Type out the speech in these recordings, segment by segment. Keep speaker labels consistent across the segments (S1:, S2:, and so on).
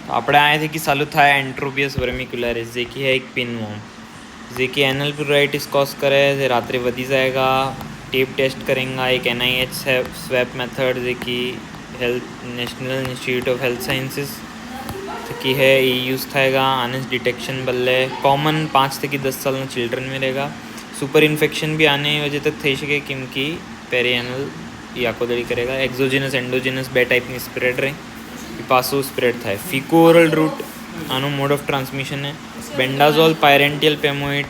S1: तो આપણે અહીંયાથી ચાલુ થાય એન્ટ્રોપિયસ વર્મિક્યુલારિસ જે कि है एक पिनवॉर्म जे कि एनल प्लूराइटिस कॉज करे जे रात्रि वधी जाएगा। टेप टेस्ट करेंगे एक NIH स्वैप मेथड जे कि health national institute of health sciences की है ये यूज़ थाएगा। आने डिटेक्शन बल्ले कॉमन 5 થી 10 साल चिल्ड्रन में रहेगा। सुपर इन्फेक्शन भी आने वजह तक થઈ શકે કેમ કે પેરીએનલ એ આખો દડી કરેगा। एक्सोजिनस एंडोजिनस બે ટાઈપની સ્પ્રેડ રહે એ પાછું સ્પ્રેડ થાય। ફીકો ઓરલ રૂટ આનો મોડ ઓફ ટ્રાન્સमिशन है। बेंडाजोल पायरेंटियल पेमोइड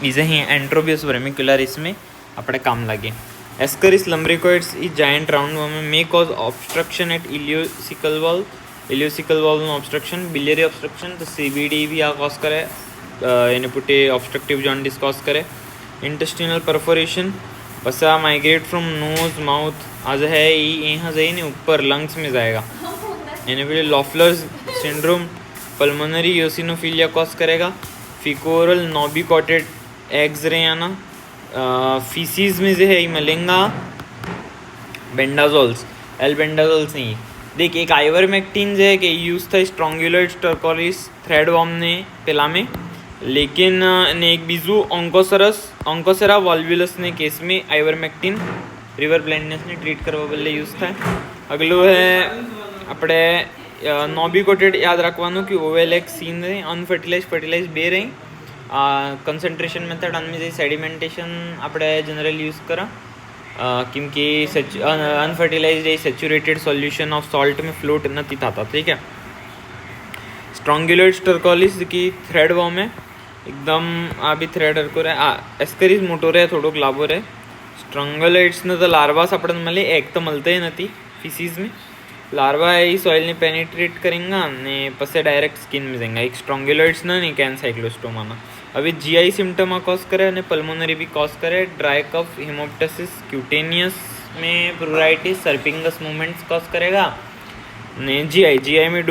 S1: इसे ही एंट्रोपियस वर्मिक्युलारिस में अपने काम लगे। Ascaris lumbricoides is giant round worm may cause obstruction at ileocecal valve obstruction biliary obstruction तो CBD भी आ कॉज करे यानी पुटे ऑब्स्ट्रक्टिव जॉन्डिस कॉज करे। इंटेस्टिनल परफोरेशन बस माइग्रेट फ्रॉम नोज माउथ आज है यहाँ से नहीं ऊपर लंग्स में जाएगा यानी फिर लॉफलर्स सिंड्रोम पल्मोनरी योसिनोफिलिया कॉज करेगा। फिकोरल नॉबिकॉटेड एग्स रहे आना फीसीज में जो है ये मिलेंगा बेंडाजोल्स एल्बेंडाजोल्स नहीं। देख एक आइवरमेक्टिन जो है कि यूज़ था स्ट्रोंगुलॉइड टर्कोलिस थ्रेड वॉर्म ने पेला में लेकिन ने एक बीजू ऑन्कोसेरा वॉल्वुलस ने केस में आइवरमेक्टिन रिवर ब्लाइंडनेस ने ट्रीट करवा बदले यूज़ था। अगलो है अपने नॉबिकोटेड याद रखवानो कि ओवेल एक सीन रहे अनफर्टिलाइज बे रही कंसंट्रेशन मेथड अनमें जे सेडिमेंटेशन આપણે जनरल यूज़ करा क्योंकि unfertilised saturated solution of salt में फ्लोट नहीं था। ठीक है। स्ट्रोंगुलॉइड टर्कोलिस की थ्रेड वॉर्म है एकदम आ भी थ्रेड हरको रहे एस्करिस मोटो रहे थोड़ोक लाभो रहे। स्ट्रोंगुलॉइड्स ने तो लार्वास अपन मले एक तो मलते ही नहीं फिसीज में लार्वा ये सॉइल ने पेनिट्रेट करेंगे ने पसे डायरेक्ट स्किन में जाएंगे। एक स्ट्रोंगुलॉइड्स ना नहीं कैन साइक्लोस्टोमा ना अभी GI सिम्टम कॉज करे और पल्मोनरी भी कॉज करे। ड्राई कफ हेमोप्टासिस क्यूटेनियस में प्लूराइटिस सर्पिंगस मूवमेंट्स कॉज करेगा ने GI में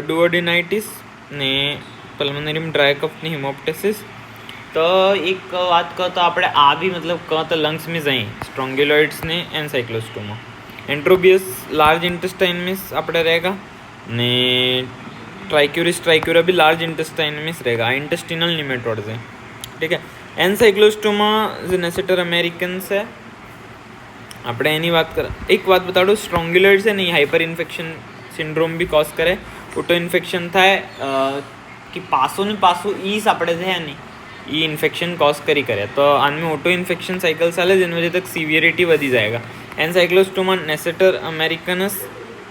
S1: डुओडिनाइटिस ने पल्मोनरी में ड्राई कफ ने हेमोप्टासिस। तो एक बात कहो तो આપણે આ भी मतलब कहो तो लंग्स में जाए स्ट्रोंगुलॉइड्स ने एनसाइक्लोस्टोमा। एंट्रोबियस लार्ज इंटेस्टाइन में अपने रहेगा ने ट्राइक्यूरा भी लार्ज इंटेस्टाइन में रहेगा। इंटेस्टिनल निमेटोड्स है। ठीक है। एनसाइक्लोस्टोमा जो नेसेटर अमेरिकन्स है આપણે એની વાત कर एक बात बता दो स्ट्रोंगुलॉइड्स है नहीं हाइपर इन्फेक्शन सिंड्रोम भी कॉज करे ऑटो इन्फेक्शन था कि पासों ने पासों ईस આપણે છે नहीं ये इन्फेक्शन कॉज करी करे तो आनमें ऑटो इन्फेक्शन साइकिल चाले जिन वजह तक सीवियरिटी वधी जाएगा। एनसाइक्लोस्टोमा नेसेटर अमेरिकनस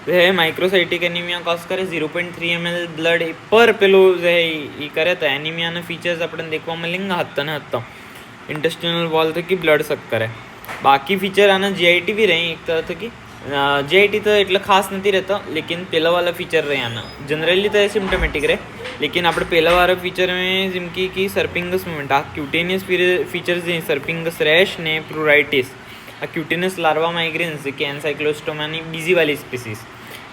S1: जो है माइक्रोसाइटिक एनीमिया कॉज करे 0.3 ml ब्लड पर पेलो जो है ये करे तो एनीमिया ना फीचर्स अपन देखवा मिलेंगे हत्ता ना हत्ता इंटेस्टिनल वॉल तक की ब्लड सक करे। बाकी फीचर आना GIT भी रहे एक तरह तो कि GIT तो એટલે ખાસ નથી રહેતો लेकिन पहला वाला फीचर रहे आना जनरली तो सिम्टोमेटिक रहे लेकिन આપણે पहला वाला फीचर में जिनकी की सर्पिंगस मूवमेंट आ क्यूटेनियस फीचर्स हैं सर्पिंगस रैश ने प्लूराइटिस आ क्यूटेनियस लार्वा माइग्रेन्स कि एनसाइक्लोस्टोमा ની બીજી वाली स्पीसीज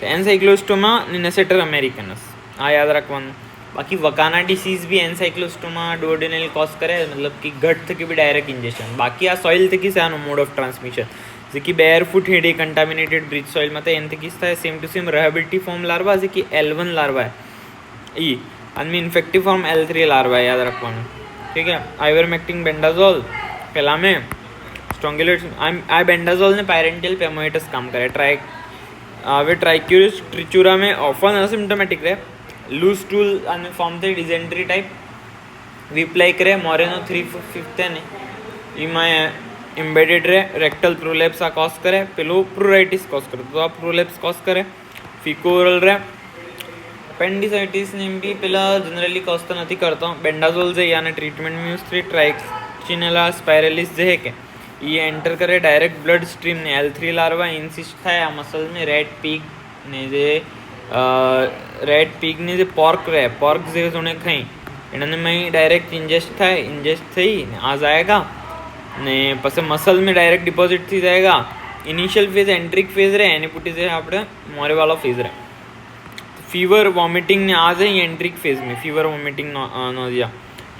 S1: तो एनसाइक्लोस्टोमा नेसेटर अमेरिकनस आ याद रखवानुं। बाकी वकाना डिसीज भी एनसाइक्लोस्टोमा डुओडेनल कॉज करे मतलब कि गट थकी भी डायरेक्ट इंजेक्शन। बाकी आ सॉइल थकी से आनो मोड ऑफ ट्रांसमिशन जे कि बेयरफूट हेडी कंटामिनेटेड ब्रिज सॉइल में एन थकी था सेम टू सेम रहेबिलिटी फॉर्म लार्वा जे कि L1 लार्वा है ई अनमें इन्फेक्टिव फॉर्म L3 लार्वा है याद रखवानुं। ठीक है। आइवरमेक्टिन बेंडाजोल पहला में स्ट्रोंगुलॉइड्स आ बेंडाजोल ने पायरेंटियल पेमोइटस काम करे। वे ट्राइक्यूरिस ट्रिचुरा में ऑफन असिम्टोमेटिक रहे लूज स्टूल અને ફોર્મ થઈ ડિઝેન્ટ્રી ટાઈપ વીપ લાઈક રહે મોરેનો 3/5 है એમાં એમ્બેडेड रहे रेक्टल प्रोलेप्स आ कॉज करे पेलो प्लूराइटिस कॉज करे तो आ प्रोलेप्स कॉज करे। फिकोरल रहे अपेंडिसाइटिस ने भी पेला जनरली कॉज तो नहीं करता। बेंडाजोल जे याने ट्रीटमेंट में यूज थी ट्राइक्सिनेला स्पाइरलिस जे है के ये एंटर करे डायरेक्ट ब्लड स्ट्रीम ने L3 लार्वा इंसिस्ट था मसल में रेड पीक ने जे रेड पीक ने जे पॉर्क रहे पॉर्क जे जोने खाई इन्होंने में डायरेक्ट इंजेस्ट थी आ जाएगा ने पसे मसल में डायरेक्ट डिपॉजिट थी जाएगा। इनिशियल फेज एंट्रिक फेज रहे एनी पुटी से આપણે મોરે वाला फेज रहे। फीवर वॉमिटिंग ने आ जाए एंट्रिक फेज में फीवर वॉमिटिंग नोजिया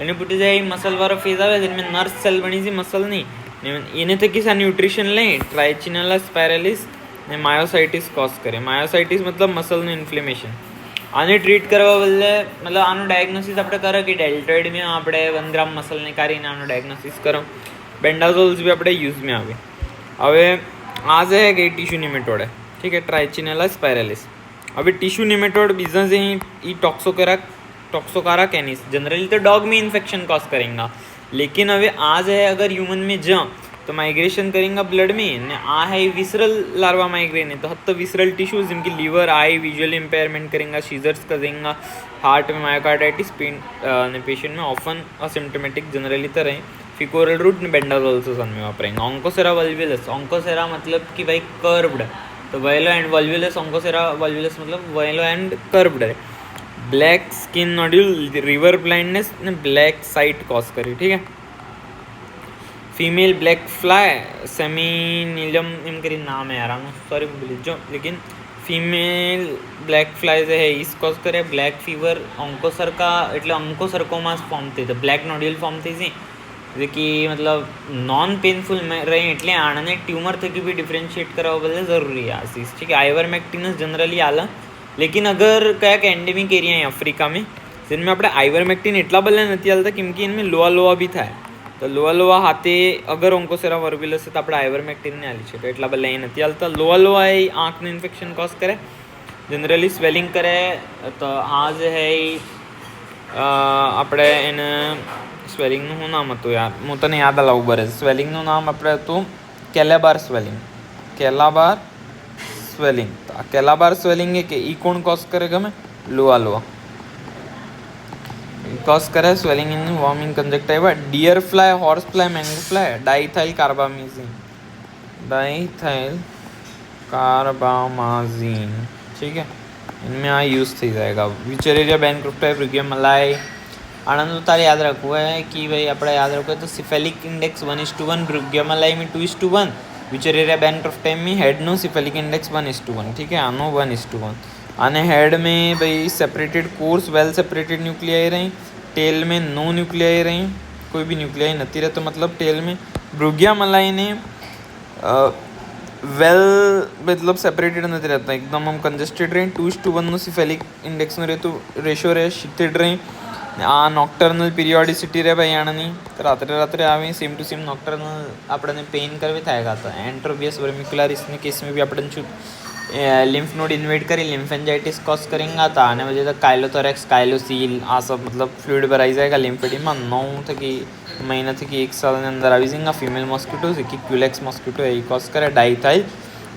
S1: एनी पुटी से मसल वाला फेज आवे जिनमें नर्व सेल बनी सी मसल नहीं इन्हें तक किसा न्यूट्रिशन लें ट्राइचिनेला स्पाइरलिस ने मायोसाइटिस कॉज करे। मायोसाइटिस मतलब मसल में इन्फ्लेमेशन આને ટ્રીટ કરવા બદલે મતલબ આનું ડાયગ્નોસિસ આપણે કરો કે ડેલ્ટોઇડમાં આપણે 1 ગ્રામ મસલને કાઢીને આનું ડાયગ્નોસિસ કરો. बेंडाजोल्स भी अपने यूज में आवे. હવે आज है कि टिश्यू निमेटोड है, ठीक है, ट्राइचिनेला स्पाइरलिस. अभी टिश्यू निमेटोड बिजनेस ही टॉक्सोकारा कैनिस जनरली तो डॉग में इन्फेक्शन कॉज करेगा, लेकिन अभी आज है अगर ह्यूमन में जा तो माइग्रेशन करेगा ब्लड में ने आ है विसरल लार्वा माइग्रेन है तो हत्त विसरल टिश्यूज जिनकी लीवर आई विजुअल इम्पेयरमेंट करेगा, सीजर्स करेगा, हार्ट में मायोकार्डाइटिस पेशेंट में ऑफन असिम्टोमेटिक जनरली तो रहे. फिकोरल रूट ने बेंडाजोल्स में वापरेंगे. ऑन्कोसेरा वल्वुलस, ऑन्कोसेरा मतलब कि भाई कर्व्ड, तो वेलो एंड वल्वुलस, ऑन्कोसेरा वल्वुलस मतलब वेलो एंड कर्व्ड है. Black skin nodule, river blindness ने ब्लैक साइट कॉज करी, ठीक है. फीमेल ब्लैक फ्लाई सेमिनिलम एम करी नाम है यार आનું, सॉरी भूली जो, लेकिन फीमेल ब्लैक फ्लाई जो है इस कॉज करे. ब्लैक फीवर ऑन्कोसरका એટલે ऑन्कोसर्कोमास फॉर्म थी तो ब्लैक नोड्यूल फॉर्म थी सी जे कि मतलब नॉन पेनफुल रहे એટલે આને ट्यूमर थकी भी डिफरेंशिएट करावो बदले जरूरी है आसीस, ठीक है. आइवरमेक्टिनस जनरली आला, लेकिन अगर क्या एंडेमिक एरिया है अफ्रीका में जिनमें આપણે आइवरमेक्टिन એટલા બદલે નથી આલતા કેમ કે इनमें लोआ भी થાય, तो लोआ हाथे अगर ऑन्कोसेरा वर्बुलस है तो આપણે आइवरमेक्टिन ने आली છે તો એટલા બદલે એ નથી આલતા. लोआ એ આંખનું ઇન્ફેક્શન કોઝ કરે, जनरली स्वेलिंग करे. तो आज है આપણે એને સ્વેલિંગનું શું નામ હતું યાર, હું તને યાદ અલાવું બરે. સ્વેલિંગનું નામ આપણે હતું કેલાબાર સ્વેલિંગ. કેલાબાર સ્વેલિંગ, તો આ કેલાબાર સ્વેલિંગ એ કે ઈ કોણ કોઝ કરે ગમે? લોઆ कॉज करे swelling in warming conjunctiva. Deer fly, horse fly, mango fly, diethyl carbamazine, diethyl carbamazine, ठीक है, इनमें आ यूज़ थी जाएगा. विचेरेरिया बैंक्रप्टाई, ब्रुगियम मलाई. आनंद तारे याद रखो है कि भाई अपने याद रखो है तो सिफेलिक इंडेक्स 1:1, ब्रुगियम मलाई में 2:1, विचेरेरिया बैंक्रप्टाई में हेड नो सिफेलिक इंडेक्स 1:1, ठीक है, आनो 1:1. आने हेड में भाई separated course well separated nuclei रही, टेल में नो न्यूक्लियाई रही, कोई भी न्यूक्लियाई नहीं रहे तो मतलब टेल में. ब्रुगिया मलाई ने वेल मतलब सेपरेटेड नहीं रहता, एकदम हम कंजेस्टेड रहे. 2:1 नो सिफेलिक इंडेक्स में रहे तो रेशो रहे शिफ्टेड रहे. आ नॉक्टर्नल पीरियोडिसिटी रहे भाई आने रात्रे आवे सेम टू सेम नॉक्टर्नल अपने पेन करवे थाएगा. तो एंट्रोबियस वर्मिकुलरिस ने केस में भी अपन लिम्फ नोड इन्वेट करी लिम्फेंजाइटिस कॉज करेंगे. तो आने वजह से काइलोथोरेक्स, काइलोसील आ सब मतलब फ्लूइड भराई जाएगा लिम्फेडिमा. 9 थकी महीना थकी 1 साल के अंदर आ जाएगा. फीमेल मॉस्किटो कि क्यूलेक्स मॉस्किटो यही कॉज करे. डाइथाइल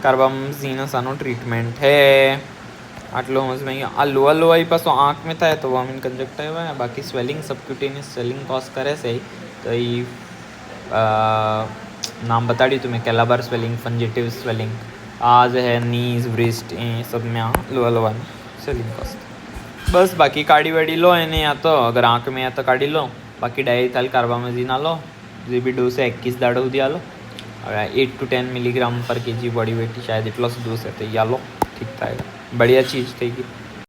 S1: कार्बामाजिनस आनो ट्रीटमेंट है. આટલો સમજમાં આવી. આ લોઆઈ પાછો આંખ में થાય તો વોમિન कंजक्टिवा है. बाकी स्वेलिंग सबक्यूटेनियस स्वेलिंग कॉज करे से तो ये नाम बता दी तुम्हें, कैलाबार स्वेलिंग, फंजिटिव स्वेलिंग. आज है नीज ब्रिस्ट ये सब में लोआ स्वेलिंग कॉज. बस बाकी काढ़ी वाड़ी लो एने या तो अगर आँख में या तो काढ़ी लो, बाकी डाइथाइल कार्बामाजिन लो जो भी डोज है 21 दाड़ो दिया लो. 8 to 10 मिलीग्राम पर kg बॉडी वेट शायद इतना डोज है तो या लो, ठीक था, बढ़िया चीज़ थी.